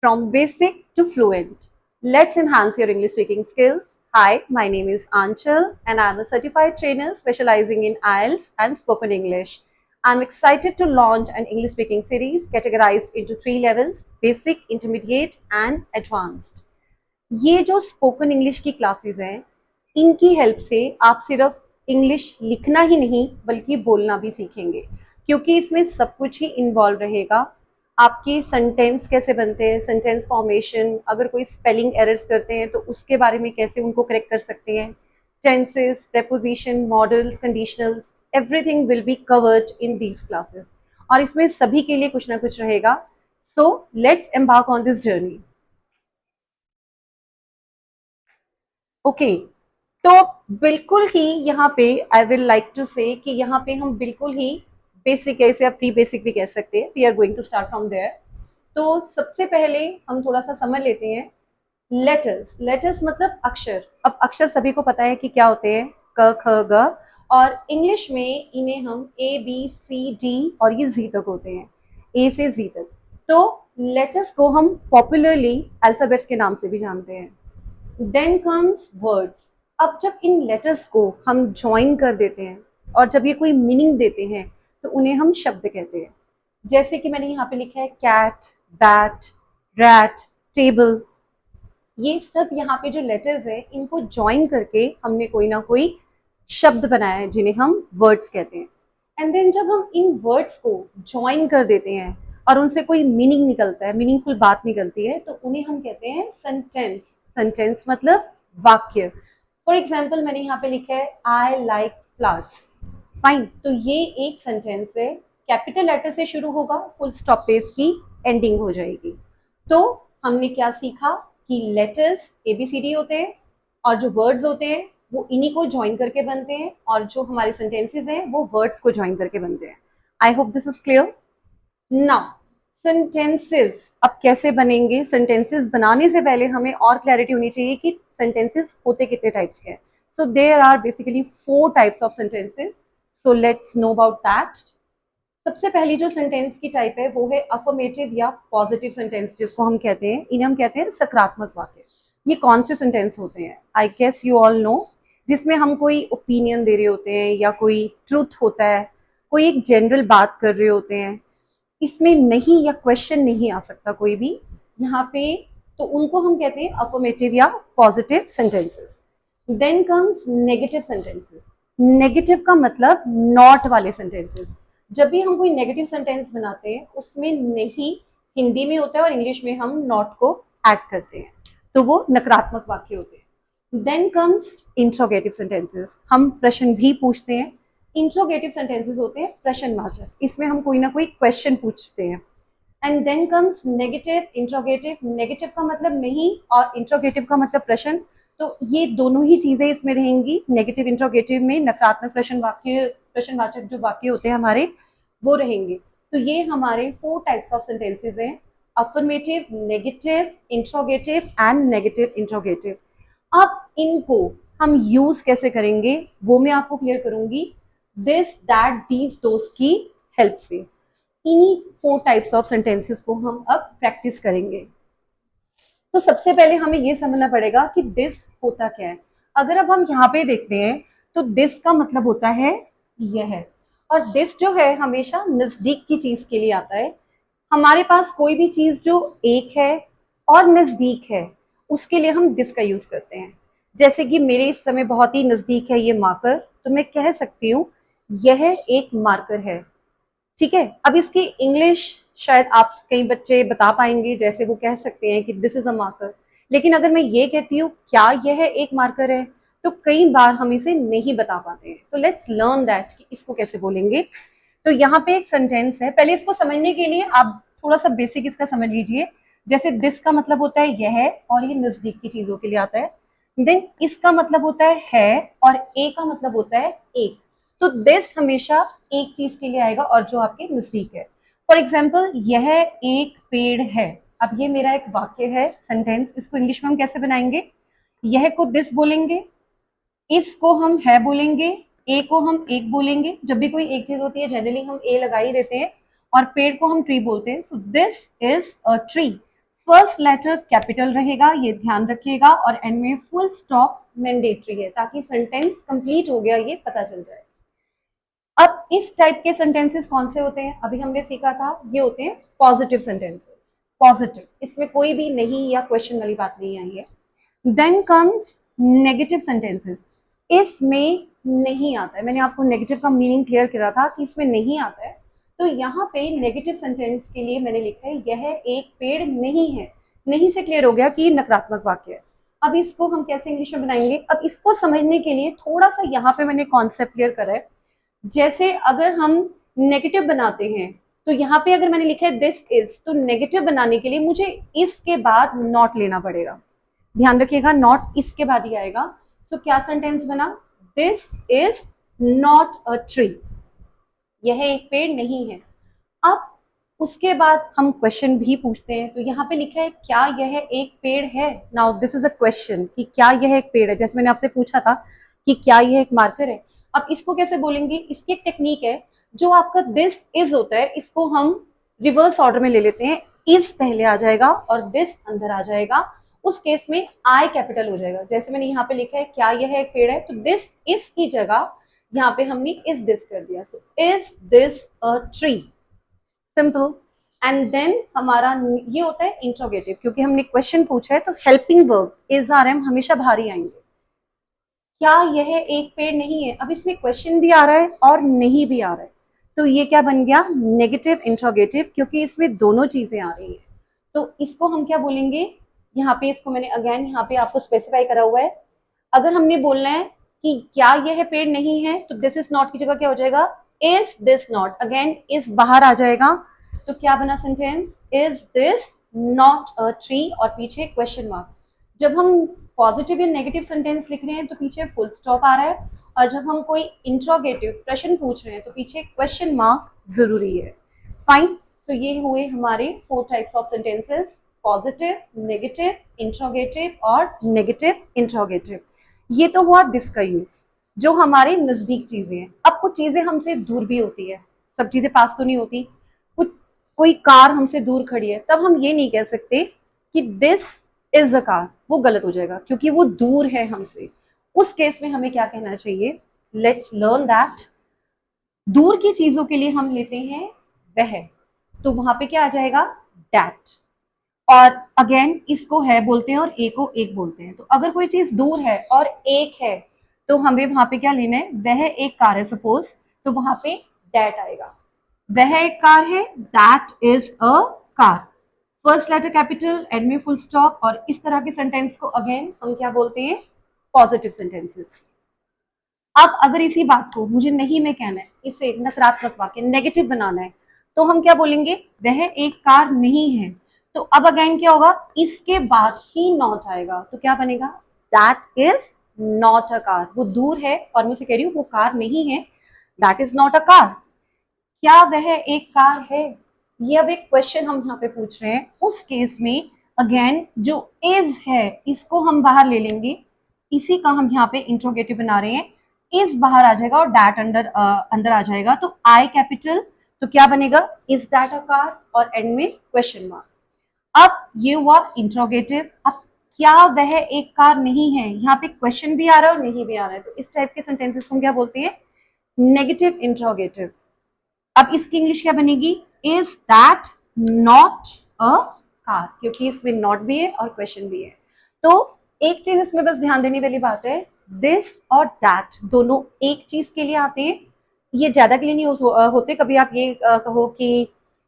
From basic to fluent. Let's enhance your English speaking skills. Hi, my name is Anchal and I'm a certified trainer specializing in IELTS and spoken English. I'm excited to launch an English speaking series categorized into 3 levels: basic, intermediate and advanced. ये जो spoken English की classes हैं, इनकी help से आप सिर्फ English लिखना ही नहीं बल्कि बोलना भी सीखेंगे, क्योंकि इसमें सब कुछ ही इन्वॉल्व रहेगा। आपके सेंटेंस कैसे बनते हैं, सेंटेंस फॉर्मेशन, अगर कोई स्पेलिंग एरर्स करते हैं तो उसके बारे में कैसे उनको करेक्ट कर सकते हैं, tenses, preposition, models, conditionals, everything will be covered in these classes और इसमें सभी के लिए कुछ ना कुछ रहेगा। So let's embark on this journey. Okay, तो बिल्कुल ही यहाँ पे आई विल लाइक टू से कि यहाँ पे हम बिल्कुल ही बेसिक है, इसे आप प्री बेसिक भी कह सकते हैं। We are going to start from there. तो सबसे पहले हम थोड़ा सा समझ लेते हैं लेटर्स। लेटर्स मतलब अक्षर। अब अक्षर सभी को पता है कि क्या होते हैं, क ख ग, और इंग्लिश में इन्हें हम ए बी सी डी और ये जी तक होते हैं, ए से जी तक। तो लेटर्स को हम पॉपुलरली अल्फाबेट्स के नाम से भी जानते हैं। Then comes words. अब जब इन लेटर्स को हम ज्वाइन कर देते हैं और जब ये कोई मीनिंग देते हैं तो उन्हें हम शब्द कहते हैं। जैसे कि मैंने यहाँ पे लिखा है कैट, बैट, रैट, टेबल। ये सब यहाँ पे जो लेटर्स है इनको ज्वाइन करके हमने कोई ना कोई शब्द बनाया है जिन्हें हम वर्ड्स कहते हैं। एंड देन जब हम इन वर्ड्स को ज्वाइन कर देते हैं और उनसे कोई मीनिंग निकलता है, मीनिंगफुल बात निकलती है, तो उन्हें हम कहते हैं सेंटेंस। सेंटेंस मतलब वाक्य। फॉर एग्जाम्पल मैंने यहाँ पे लिखा है आई लाइक फ्लावर्स। फाइन, तो ये एक सेंटेंस है, कैपिटल लेटर से शुरू होगा, फुल स्टॉप पे इसकी एंडिंग हो जाएगी। तो हमने क्या सीखा कि लेटर्स एबीसीडी होते हैं और जो वर्ड्स होते हैं वो इन्हीं को ज्वाइन करके बनते हैं और जो हमारे सेंटेंसेस हैं वो वर्ड्स को ज्वाइन करके बनते हैं। आई hope this is clear. Now sentences अब कैसे बनेंगे। सेंटेंसेस बनाने से पहले हमें और क्लैरिटी होनी चाहिए कि सेंटेंसेस होते कितने टाइप्स के हैं। So there are basically 4 types of sentences. So let's know about that. सबसे पहली जो सेंटेंस की टाइप है वो है अफर्मेटिव या पॉजिटिव सेंटेंस, जिसको हम कहते हैं, इन्हें हम कहते हैं सकारात्मक वाक्य। ये कौन से सेंटेंस होते हैं? I guess you all know. जिसमें हम कोई ओपिनियन दे रहे होते हैं या कोई ट्रूथ होता है, कोई एक जनरल बात कर रहे होते हैं, इसमें नहीं या क्वेश्चन नहीं आ सकता कोई भी यहाँ पे, तो उनको हम कहते हैं अफर्मेटिव या positive sentences. Then comes negative sentences. Negative का मतलब नॉट वाले सेंटेंसेस। जब भी हम कोई नेगेटिव सेंटेंस बनाते हैं उसमें नहीं हिंदी में होता है और इंग्लिश में हम नॉट को ऐड करते हैं, तो वो नकारात्मक वाक्य होते हैं। Then comes interrogative sentences. हम प्रश्न भी पूछते हैं। इंट्रोगेटिव सेंटेंसेस होते हैं प्रश्नवाचक, इसमें हम कोई ना कोई क्वेश्चन पूछते हैं। And then comes negative, interrogative. Negative का मतलब नहीं और इंट्रोगेटिव का मतलब प्रश्न, तो ये दोनों ही चीजें इसमें रहेंगी। नेगेटिव इंट्रोगेटिव में नकारात्मक प्रश्न वाक्य, प्रश्नवाचक जो वाक्य होते हैं हमारे, वो रहेंगे। तो ये हमारे 4 टाइप्स ऑफ सेंटेंसेस हैं: affirmative, negative, interrogative and negative interrogative. अब इनको हम यूज कैसे करेंगे वो मैं आपको क्लियर करूंगी दिस, दैट, दीज, दोस की हेल्प से। इन्हीं 4 टाइप्स ऑफ सेंटेंसेस को हम अब प्रैक्टिस करेंगे। तो सबसे पहले हमें ये समझना पड़ेगा कि दिस होता क्या है। अगर अब हम यहाँ पे देखते हैं तो दिस का मतलब होता है यह, और दिस जो है हमेशा नजदीक की चीज के लिए आता है। हमारे पास कोई भी चीज जो एक है और नजदीक है उसके लिए हम दिस का यूज करते हैं। जैसे कि मेरे इस समय बहुत ही नजदीक है ये मार्कर, तो मैं कह सकती हूँ यह एक मार्कर है। ठीक है, अब इसकी इंग्लिश शायद आप कई बच्चे बता पाएंगे, जैसे वो कह सकते हैं कि दिस इज अ मार्कर। लेकिन अगर मैं ये कहती हूँ क्या यह एक मार्कर है, तो कई बार हम इसे नहीं बता पाते हैं। तो लेट्स लर्न दैट कि इसको कैसे बोलेंगे। तो यहाँ पे एक सेंटेंस है, पहले इसको समझने के लिए आप थोड़ा सा बेसिक इसका समझ लीजिए। जैसे दिस का मतलब होता है यह और ये नजदीक की चीजों के लिए आता है। देन इसका मतलब होता है और ए का मतलब होता है एक। तो दिस हमेशा एक चीज के लिए आएगा और जो आपके नजदीक है। फॉर एग्जाम्पल यह एक पेड़ है। अब ये मेरा एक वाक्य है, सेंटेंस। इसको इंग्लिश में हम कैसे बनाएंगे? यह को दिस बोलेंगे, इसको हम है बोलेंगे, ए को हम एक बोलेंगे। जब भी कोई एक चीज होती है जनरली हम ए लगा ही देते हैं, और पेड़ को हम ट्री बोलते हैं। So this is a tree. First letter capital रहेगा, ये ध्यान रखिएगा, और एंड में फुल स्टॉप मैंडेटरी है ताकि सेंटेंस कंप्लीट हो गया ये पता चल जाए। अब इस टाइप के सेंटेंसेस कौन से होते हैं, अभी हमने सीखा था, ये होते हैं पॉजिटिव सेंटेंसेस। पॉजिटिव, इसमें कोई भी नहीं या क्वेश्चन वाली बात नहीं आई है। देन कम्स नेगेटिव सेंटेंसेस, इसमें नहीं आता है। मैंने आपको नेगेटिव का मीनिंग क्लियर करा था कि इसमें नहीं आता है। तो यहाँ पे नेगेटिव सेंटेंस के लिए मैंने लिखा है यह एक पेड़ नहीं है। नहीं से क्लियर हो गया कि नकारात्मक वाक्य है। अब इसको हम कैसे इंग्लिश में बनाएंगे, अब इसको समझने के लिए थोड़ा सा यहाँ पे मैंने कॉन्सेप्ट क्लियर करा है। जैसे अगर हम नेगेटिव बनाते हैं तो यहाँ पे अगर मैंने लिखा है दिस इज, तो नेगेटिव बनाने के लिए मुझे इसके बाद नॉट लेना पड़ेगा। ध्यान रखिएगा, नॉट इसके बाद ही आएगा। तो क्या सेंटेंस बना, this is not a tree, यह एक पेड़ नहीं है। अब उसके बाद हम क्वेश्चन भी पूछते हैं, तो यहाँ पे लिखा है क्या यह एक पेड़ है। Now this is a question कि क्या यह एक पेड़ है, जैसे मैंने आपसे पूछा था कि क्या यह एक मार्कर है। अब इसको कैसे बोलेंगे, इसकी एक टेक्निक है। जो आपका दिस इज होता है इसको हम रिवर्स ऑर्डर में ले लेते हैं। इज पहले आ जाएगा और दिस अंदर आ जाएगा। उस केस में आई कैपिटल हो जाएगा। जैसे मैंने यहाँ पे लिखा है क्या यह एक पेड़ है, तो दिस इज की जगह यहाँ पे हमने इज दिस कर दिया। So is this a tree, simple. And then हमारा ये होता है इंट्रोगेटिव, क्योंकि हमने क्वेश्चन पूछा है तो helping verb is are am हमेशा बाहर ही आएंगे। क्या यह एक पेड़ नहीं है, अब इसमें क्वेश्चन भी आ रहा है और नहीं भी आ रहा है, तो ये क्या बन गया, नेगेटिव इंट्रोगेटिव, क्योंकि इसमें दोनों चीजें आ रही है। तो इसको हम क्या बोलेंगे, यहाँ पे इसको मैंने अगेन यहाँ पे आपको स्पेसिफाई करा हुआ है। अगर हमने बोलना है कि क्या यह पेड़ नहीं है, तो दिस इज नॉट की जगह क्या हो जाएगा, is this not, again is बाहर आ जाएगा। तो क्या बना sentence, is this not a tree, और पीछे क्वेश्चन मार्क। जब हम पॉजिटिव या नेगेटिव सेंटेंस लिख रहे हैं तो पीछे फुल स्टॉप आ रहा है, और जब हम कोई इंट्रोगेटिव प्रश्न पूछ रहे हैं तो पीछे क्वेश्चन मार्क जरूरी है। फाइन, तो ये हुए हमारे 4 types of sentences, positive, negative, interrogative और नेगेटिव इंट्रोगेटिव। ये तो हुआ दिस का यूज, जो हमारे नजदीक चीजें हैं। अब कुछ चीजें हमसे दूर भी होती है, सब चीजें पास तो नहीं होती। कुछ कोई कार हमसे दूर खड़ी है, तब हम ये नहीं कह सकते कि दिस इज अ कार, वो गलत हो जाएगा क्योंकि वो दूर है हमसे। उस केस में हमें क्या कहना चाहिए, लेट्स लर्न दैट। दूर की चीजों के लिए हम लेते हैं वह, तो वहां पे क्या आ जाएगा, दैट। और अगेन इसको है बोलते हैं और ए को एक बोलते हैं। तो अगर कोई चीज दूर है और एक है, तो हमें वहां पे क्या लेना है, वह एक कार है सपोज, तो वहां पे दैट आएगा। वह एक कार है, that is a car. First letter capital, end में फुल स्टॉप, और इस तरह के सेंटेंस को अगेन हम क्या बोलते हैं, पॉजिटिव सेंटेंसेस। अब अगर इसी बात को मुझे नहीं में कहना है, इसे नकारात्मक वाक्य नेगेटिव बनाना है, तो हम क्या बोलेंगे, वह एक कार नहीं है। तो अब अगेन क्या होगा, इसके बाद ही नॉट आएगा, तो क्या बनेगा, that is not a car. वो दूर है और मैं उसे कह रही हूँ वो कार नहीं है, that is not a car. क्या वह एक कार है, ये अब एक क्वेश्चन हम यहाँ पे पूछ रहे हैं। उस केस में अगेन जो इज है इसको हम बाहर ले लेंगे, इसी का हम यहाँ पे इंट्रोगेटिव बना रहे हैं। इज बाहर आ जाएगा और दैट अंदर आ जाएगा, तो आई कैपिटल, तो क्या बनेगा, इज दैट अ कार, और एंड में क्वेश्चन मार्क। अब ये हुआ इंट्रोगेटिव। अब क्या वह एक कार नहीं है, यहाँ पे क्वेश्चन भी आ रहा है और नहीं भी आ रहा है, तो इस टाइप के सेंटेंसेस को क्या बोलते हैं, नेगेटिव इंट्रोगेटिव। अब इसकी इंग्लिश क्या बनेगी, is that not a car, क्योंकि इसमें नॉट भी है और क्वेश्चन भी है। तो एक चीज इसमें बस ध्यान देने वाली बात है, दिस और दैट दोनों एक चीज के लिए आते हैं, ये ज्यादा के लिए नहीं होते। कभी आप ये कहो कि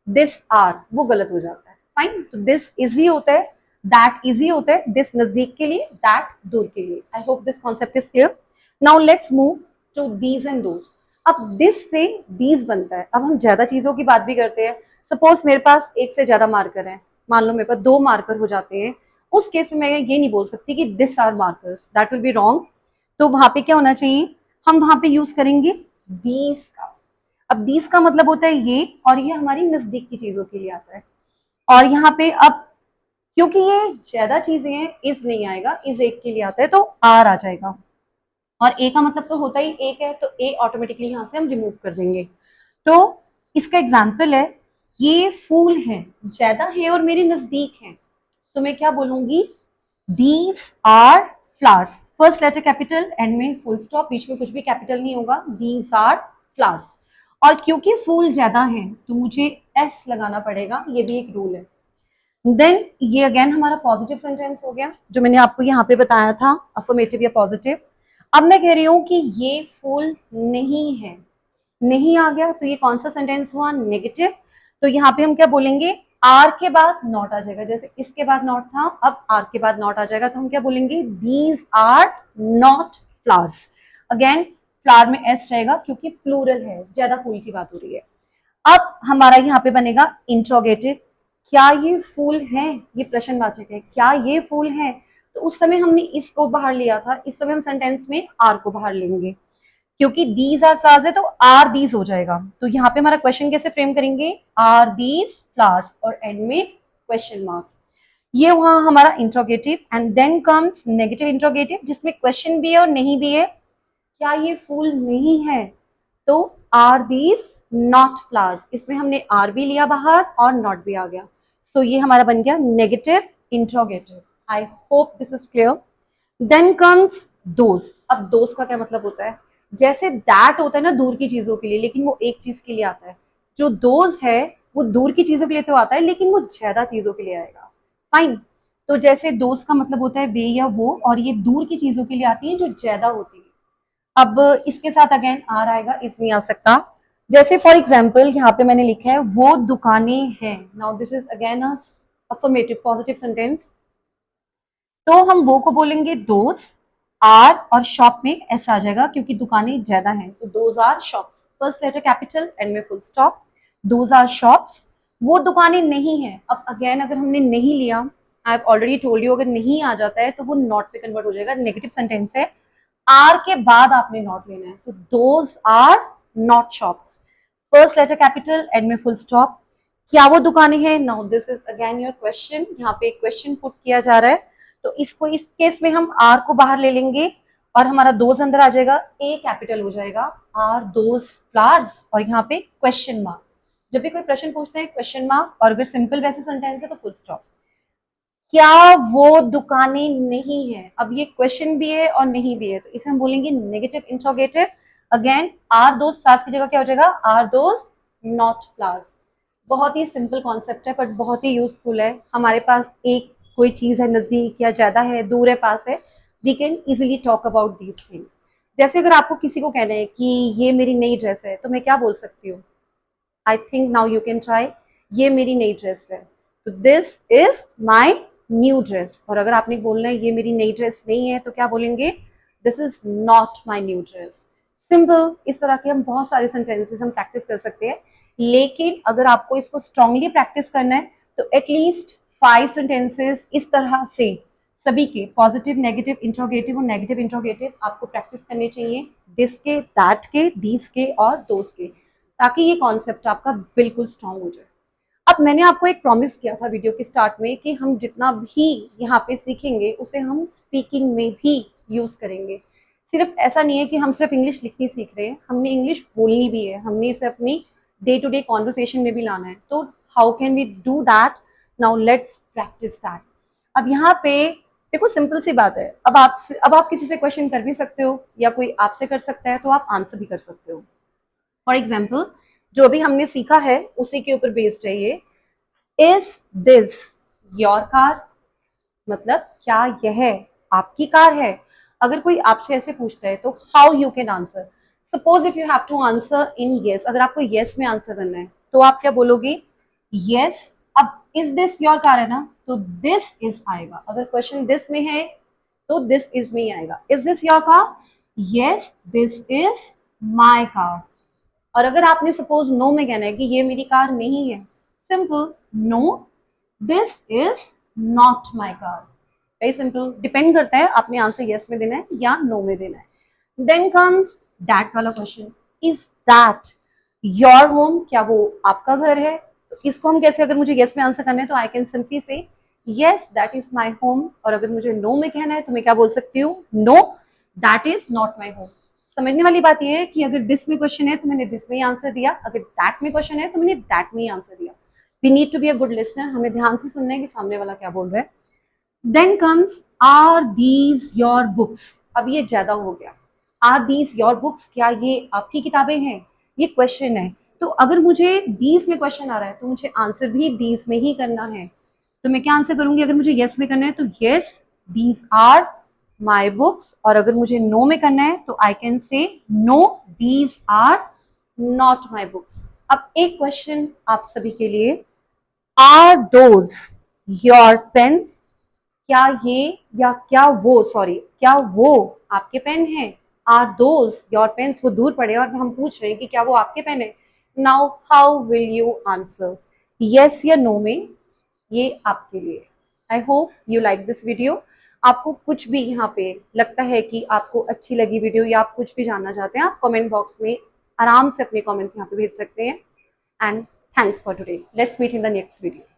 दिस आर, वो गलत हो जाता है। फाइन, तो दिस इजी होता है, दैट इजी होता है, दिस नजदीक के लिए, दैट दूर के लिए। I hope this concept is clear. Now let's move to these and those. अब दिस से दीज बनता है। अब हम ज्यादा चीजों की बात भी करते हैं। सपोज मेरे पास एक से ज्यादा मार्कर है, मान लो मेरे पास 2 मार्कर हो जाते हैं, उस केस में मैं ये नहीं बोल सकती कि this are markers, that will be wrong. तो वहां पे क्या होना चाहिए, हम वहां पे यूज करेंगे दीज का। अब दीज का मतलब होता है ये, और ये हमारी नजदीक की चीजों के लिए आता है। और यहाँ पे अब क्योंकि ये ज्यादा चीजें हैं, इज नहीं आएगा, इज एक के लिए आता है, तो आर आ जाएगा। और ए का मतलब तो होता ही एक है, तो ए ऑटोमेटिकली यहां से हम रिमूव कर देंगे। तो इसका एग्जाम्पल है, ये फूल है, ज्यादा है और मेरे नजदीक है, तो मैं क्या बोलूंगी, these are flowers, first letter capital, end में फुल स्टॉप, बीच में कुछ भी कैपिटल नहीं होगा, दीज आर फ्लावर्स। और क्योंकि फूल ज्यादा है तो मुझे एस लगाना पड़ेगा, ये भी एक रूल है। देन ये अगेन हमारा पॉजिटिव सेंटेंस हो गया जो मैंने आपको यहाँ पे बताया था, अफर्मेटिव या पॉजिटिव। अब मैं कह रही हूं कि ये फूल नहीं है, नहीं आ गया तो ये कौन सा सेंटेंस हुआ, नेगेटिव। तो यहाँ पे हम क्या बोलेंगे, आर के बाद नॉट आ जाएगा, जैसे इसके बाद नॉट था अब आर के बाद नॉट आ जाएगा, तो हम क्या बोलेंगे, these are not flowers. Again flower में एस रहेगा क्योंकि प्लूरल है, ज्यादा फूल की बात हो रही है। अब हमारा यहाँ पे बनेगा इंट्रोगेटिव, क्या ये फूल है, ये प्रश्नवाचक है, क्या ये फूल है। तो उस समय हमने इसको बाहर लिया था, इस समय हम सेंटेंस में आर को बाहर लेंगे, क्योंकि दीज आर फ्लावर्स है तो आर दीज हो जाएगा। तो यहाँ पे हमारा क्वेश्चन कैसे फ्रेम करेंगे, आर दीज फ्लावर्स, और एंड में क्वेश्चन मार्क। ये हुआ हमारा interrogative. And then comes negative interrogative, जिसमें क्वेश्चन भी है और नहीं भी है। क्या ये फूल नहीं है, तो आर दीज नॉट फ्लावर्स, इसमें हमने आर भी लिया बाहर और नॉट भी आ गया, तो ये हमारा बन गया negative interrogative. I hope this is clear. Then comes those. अब दोज का क्या मतलब होता है, जैसे दैट होता है ना दूर की चीजों के लिए, लेकिन वो एक चीज के लिए आता है। जो दोज है वो दूर की चीजों के लिए तो आता है, लेकिन वो ज्यादा चीजों के लिए आएगा। फाइन। तो जैसे दोज का मतलब होता है वे या वो, और ये दूर की चीजों के लिए आती है जो ज्यादा होती है। अब इसके साथ अगेन आर आएगा, इसमें आ सकता। जैसे फॉर एग्जाम्पल यहाँ पे मैंने लिखा है वो दुकानें हैं, now this is again affirmative positive sentence. तो हम वो को बोलेंगे दोज आर, और शॉप में एस आ जाएगा क्योंकि दुकानें ज्यादा हैं, तो those are shops, first letter capital end में full stop, those are shops. वो दुकानें नहीं है। अब अगेन अगर हमने नहीं लिया, I have already told you, अगर नहीं आ जाता है तो वो नॉट पे कन्वर्ट हो जाएगा, नेगेटिव सेंटेंस है, आर के बाद आपने नॉट लेना है, तो those are not shops, first letter capital end में फुल स्टॉप। क्या वो दुकानें हैं, now this is again your question, यहाँ पे एक क्वेश्चन पुट किया जा रहा है, तो इसको इस केस में हम आर को बाहर ले लेंगे और हमारा दोज अंदर आ जाएगा, ए कैपिटल हो जाएगा, आर दोज फ्लावर्स, और यहाँ पे क्वेश्चन मार्क। जब भी कोई प्रश्न पूछते हैं क्वेश्चन मार्क, और अगर सिंपल वैसे सेंटेंस है तो फुल स्टॉप। क्या वो दुकानें नहीं है, अब ये क्वेश्चन भी है और नहीं भी है, तो इसे हम बोलेंगे negative interrogative. Again are those flowers की जगह क्या हो जाएगा, आर दोज नॉट फ्लावर्स। बहुत ही सिंपल कॉन्सेप्ट है बट बहुत ही यूजफुल है। हमारे पास एक कोई चीज है नजदीक या ज्यादा है, दूर है, पास है, we can easily talk about these things. जैसे अगर आपको किसी को कहना है कि ये मेरी नई ड्रेस है, तो मैं क्या बोल सकती हूँ, I think now you can try, ये मेरी नई ड्रेस है, तो this is my new dress. और अगर आपने बोलना है ये मेरी नई ड्रेस नहीं है, तो क्या बोलेंगे, this is not my new dress. Simple. इस तरह के हम बहुत सारे सेंटेंसेस हम प्रैक्टिस कर सकते हैं, लेकिन अगर आपको इसको स्ट्रांगली प्रैक्टिस करना है तो एटलीस्ट 5 सेंटेंसेस इस तरह से सभी के पॉजिटिव, नेगेटिव, इंट्रोगेटिव और नेगेटिव इंट्रोगेटिव आपको प्रैक्टिस करने चाहिए, दिस के, दैट के, दीज के और दोज के, ताकि ये कॉन्सेप्ट आपका बिल्कुल स्ट्रांग हो जाए। अब मैंने आपको एक प्रॉमिस किया था वीडियो के स्टार्ट में कि हम जितना भी यहाँ पे सीखेंगे उसे हम स्पीकिंग में भी यूज करेंगे। सिर्फ ऐसा नहीं है कि हम सिर्फ इंग्लिश लिखनी सीख रहे हैं, हमने इंग्लिश बोलनी भी है, हमने इसे अपनी डे टू डे कॉन्वर्सेशन में भी लाना है। तो how can we do that, now let's practice that. अब यहाँ पे देखो सिंपल सी बात है, अब आप किसी से क्वेश्चन कर भी सकते हो या कोई आपसे कर सकता है, तो आप आंसर भी कर सकते हो। फॉर एग्जाम्पल जो भी हमने सीखा है उसी के ऊपर बेस्ड है ये। इज दिस योर कार, मतलब क्या यह आपकी कार है। अगर कोई आपसे ऐसे पूछता है तो how you can answer, suppose if you have to answer in yes, अगर आपको यस में आंसर करना है तो आप क्या बोलोगे, यस। अब इज दिस योर कार है ना, तो दिस इज आएगा, अगर क्वेश्चन दिस में है तो दिस इज में ही आएगा। Is this your car, yes this is my car. और अगर आपने सपोज नो में कहना है कि ये मेरी कार नहीं है, simple, no this is not my car. Very simple, depend करता है आपने आंसर यस में देना है या नो में देना है। देन कम्स दैट वाला question, is that your home, क्या वो आपका घर है। तो इसको हम कैसे, अगर मुझे यस में आंसर करना है तो आई कैन सिंपली से yes that is my home, और अगर मुझे नो में कहना है तो मैं क्या बोल सकती हूँ, know that is not my home. समझने वाली बात यह है कि अगर दिस में क्वेश्चन है तो मैंने दिस में ही आंसर दिया, अगर दैट में क्वेश्चन है तो मैंने दैट में ही आंसर दिया। We need to be a good listener, हमें ध्यान से सुनना है कि सामने वाला क्या बोल रहा है। Then comes are these your books. अब ये ज्यादा हो गया, आर दीज योर बुक्स, क्या ये आपकी किताबें हैं, ये क्वेश्चन है। तो अगर मुझे दीज में क्वेश्चन आ रहा है तो मुझे आंसर भी दीज में ही करना है। तो मैं क्या आंसर करूंगी, अगर मुझे यस में करना है तो yes these are my books, और अगर मुझे नो में करना है तो I can say no these are not my books. अब एक क्वेश्चन आप सभी के लिए, आर दोज योर पेन्स, क्या ये या क्या वो, सॉरी क्या वो आपके पेन है, आर दोज योर पेन्स, वो दूर पड़े और हम पूछ रहे हैं कि क्या वो आपके पेन है। Now how will you answer, yes या नो में, ये आपके लिए। I hope you like this video. आपको कुछ भी यहाँ पे लगता है कि आपको अच्छी लगी वीडियो या आप कुछ भी जानना चाहते हैं, आप कमेंट बॉक्स में आराम से अपने कमेंट्स यहाँ पे भेज सकते हैं। And thanks for today, let's meet in the next video.